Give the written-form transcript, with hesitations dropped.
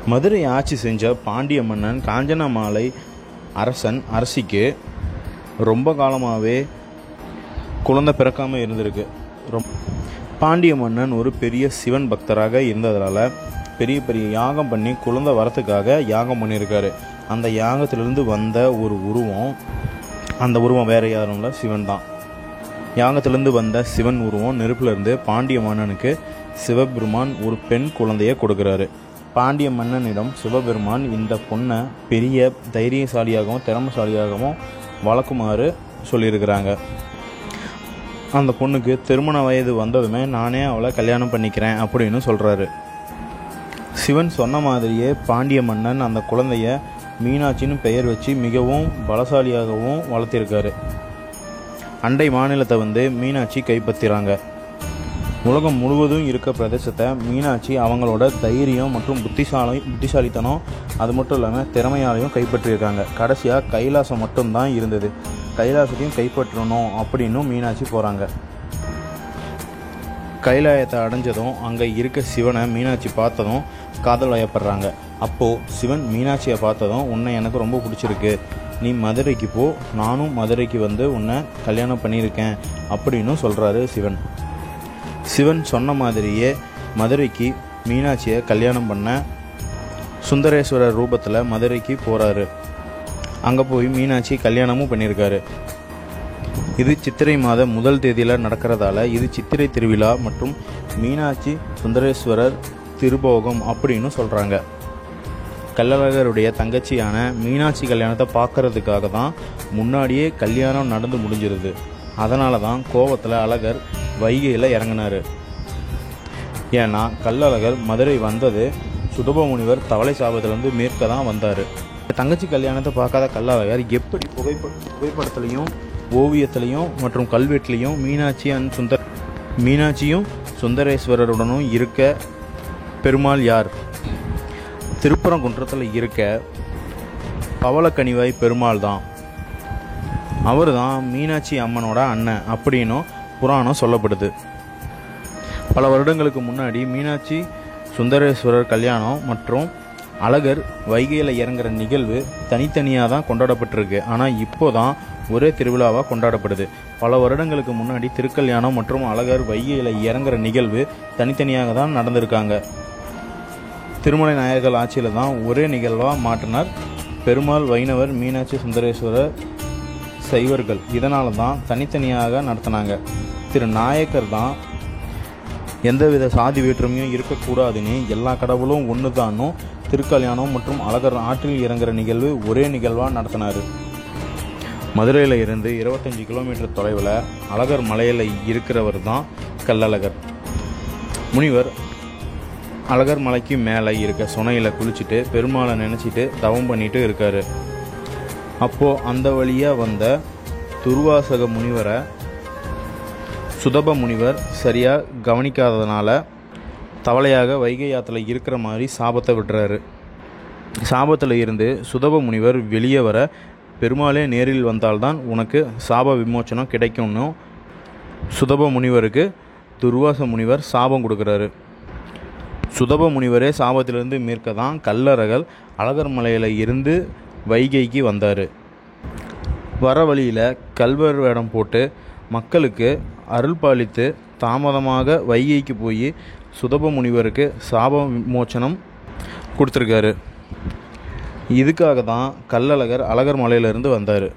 மதுரை ஆட்சி செஞ்ச பாண்டிய மன்னன் காஞ்சனமாலை அரசிக்கு ரொம்ப காலமாகவே குழந்தை பிறக்காமல் இருந்திருக்கு. பாண்டிய மன்னன் ஒரு பெரிய சிவன் பக்தராக இருந்ததுனால பெரிய பெரிய யாகம் பண்ணி குழந்தை வரத்துக்காக யாகம் பண்ணியிருக்காரு. அந்த யாகத்திலிருந்து வந்த ஒரு உருவம், அந்த உருவம் வேறு யாரும் இல்லை, சிவன் தான். யாகத்திலிருந்து வந்த சிவன் உருவம் நெருப்பிலிருந்து பாண்டிய மன்னனுக்கு சிவபெருமான் ஒரு பெண் குழந்தையை கொடுக்குறாரு. பாண்டிய மன்னனிடம் சிவபெருமான் இந்த பொண்ணை பெரிய தைரியசாலியாகவும் திறமைசாலியாகவும் வளர்க்குமாறு சொல்லியிருக்கிறாங்க. அந்த பொண்ணுக்கு திருமண வயது வந்ததுமே நானே அவளை கல்யாணம் பண்ணிக்கிறேன் அப்படின்னு சொல்கிறாரு. சிவன் சொன்ன மாதிரியே பாண்டிய மன்னன் அந்த குழந்தைய மீனாட்சின்னு பெயர் வச்சு மிகவும் பலசாலியாகவும் வளர்த்திருக்காரு. அண்டை மாநிலத்தை மீனாட்சி கைப்பற்றிறாங்க. உலகம் முழுவதும் இருக்க பிரதேசத்தை மீனாட்சி அவங்களோட தைரியம் மற்றும் புத்திசாலித்தனம் அது மட்டும் இல்லாமல் திறமையாலையும் கைப்பற்றியிருக்காங்க. கடைசியாக கைலாசம் மட்டும்தான் இருந்தது. கைலாசத்தையும் கைப்பற்றணும் அப்படின்னு மீனாட்சி போகிறாங்க. கைலாயத்தை அடைஞ்சதும் அங்கே இருக்க சிவனை மீனாட்சி பார்த்ததும் காதல் வயப்படுறாங்க. அப்போது சிவன் மீனாட்சியை பார்த்ததும் உன்னை எனக்கு ரொம்ப பிடிச்சிருக்கு, நீ மதுரைக்கு போ, நானும் மதுரைக்கு உன்னை கல்யாணம் பண்ணியிருக்கேன் அப்படின்னு சொல்கிறாரு சிவன். சிவன் சொன்ன மாதிரியே மதுரைக்கு மீனாட்சியை கல்யாணம் பண்ண சுந்தரேஸ்வரர் ரூபத்தில் மதுரைக்கு போகிறாரு. அங்கே போய் மீனாட்சி கல்யாணமும் பண்ணியிருக்காரு. இது சித்திரை மாத முதல் தேதியில் நடக்கிறதால இது சித்திரை திருவிழா மற்றும் மீனாட்சி சுந்தரேஸ்வரர் திருபோகம் அப்படின்னு சொல்கிறாங்க. கள்ளழகருடைய தங்கச்சியான மீனாட்சி கல்யாணத்தை பார்க்கறதுக்காக தான் முன்னாடியே கல்யாணம் நடந்து முடிஞ்சிருது. அதனால தான் கோவத்தில் அழகர் வைகையில் இறங்கினார். ஏன்னா கள்ளழகர் மதுரை வந்தது சுதப முனிவர் தவளை சாபத்திலேருந்து மேற்க தான் வந்தார். தங்கச்சி கல்யாணத்தை பார்க்காத கள்ளழகர் எப்படி புகைப்படத்துலையும் ஓவியத்திலையும் மற்றும் கல்வெட்டுலையும் மீனாட்சியும் சுந்தரேஸ்வரருடனும் இருக்க பெருமாள் யார்? திருப்பரங்குன்றத்தில் இருக்க பவளக்கனிவாய் பெருமாள் தான். அவர் தான் மீனாட்சி அம்மனோட அண்ணன் அப்படின்னும் புராணம் சொல்லப்படுது. பல வருடங்களுக்கு முன்னாடி மீனாட்சி சுந்தரேஸ்வரர் கல்யாணம் மற்றும் அழகர் வைகையில் இறங்குற நிகழ்வு தனித்தனியாக தான் கொண்டாடப்பட்டிருக்கு. ஆனால் இப்போ தான் ஒரே திருவிழாவாக கொண்டாடப்படுது. பல வருடங்களுக்கு முன்னாடி திருக்கல்யாணம் மற்றும் அழகர் வைகையில் இறங்குற நிகழ்வு தனித்தனியாக தான் நடந்திருக்காங்க. திருமலை நாயர்கள் ஆட்சியில் தான் ஒரே நிகழ்வாக மாற்றினார் பெருமாள் வைணவர், மீனாட்சி சுந்தரேஸ்வரர் சைவர்கள். இதனால தான் தனித்தனியாக நடத்தினாங்க. திரு நாயக்கர் தான் எந்தவித சாதி வேற்றுமையும் இருக்கக்கூடாதுன்னு எல்லா கடவுளும் ஒன்று தானும் திருக்கல்யாணம் மற்றும் அழகர் ஆற்றில் இறங்குற நிகழ்வு ஒரே நிகழ்வாக நடத்தினார். மதுரையில் இருந்து 25 கிலோமீட்டர் தொலைவில் அழகர் மலையில் இருக்கிறவர் தான் கள்ளழகர். முனிவர் அழகர் மலைக்கு மேலே இருக்க சுனையில் குளிச்சுட்டு பெருமாளை நினச்சிட்டு தவம் பண்ணிட்டு இருக்காரு. அப்போது அந்த வழியாக வந்த துர்வாசக முனிவரை சுதப முனிவர் சரியாக கவனிக்காததுனால தவளையாக வைகை ஆற்றுல இருக்கிற மாதிரி சாபத்தை விட்டுறாரு. சாபத்தில் இருந்து சுதப முனிவர் வெளியே வர பெருமாளே நேரில் வந்தால்தான் உனக்கு சாப விமோச்சனம் கிடைக்கும்னு சுதப முனிவருக்கு துர்வாச முனிவர் சாபம் கொடுக்குறாரு. சுதப முனிவரே சாபத்திலிருந்து மீட்க தான் கள்ளழகர் அழகர் மலையில் இருந்து வைகைக்கு வந்தார். வர வழியில் கல்வர் வேடம் போட்டு மக்களுக்கு அருள் பாலித்து தாமதமாக வைகைக்கு போய் சுதப முனிவருக்கு சாப விமோச்சனம் கொடுத்துருக்காரு. இதுக்காக தான் கள்ளழகர் அழகர் மலையிலிருந்து வந்தார்.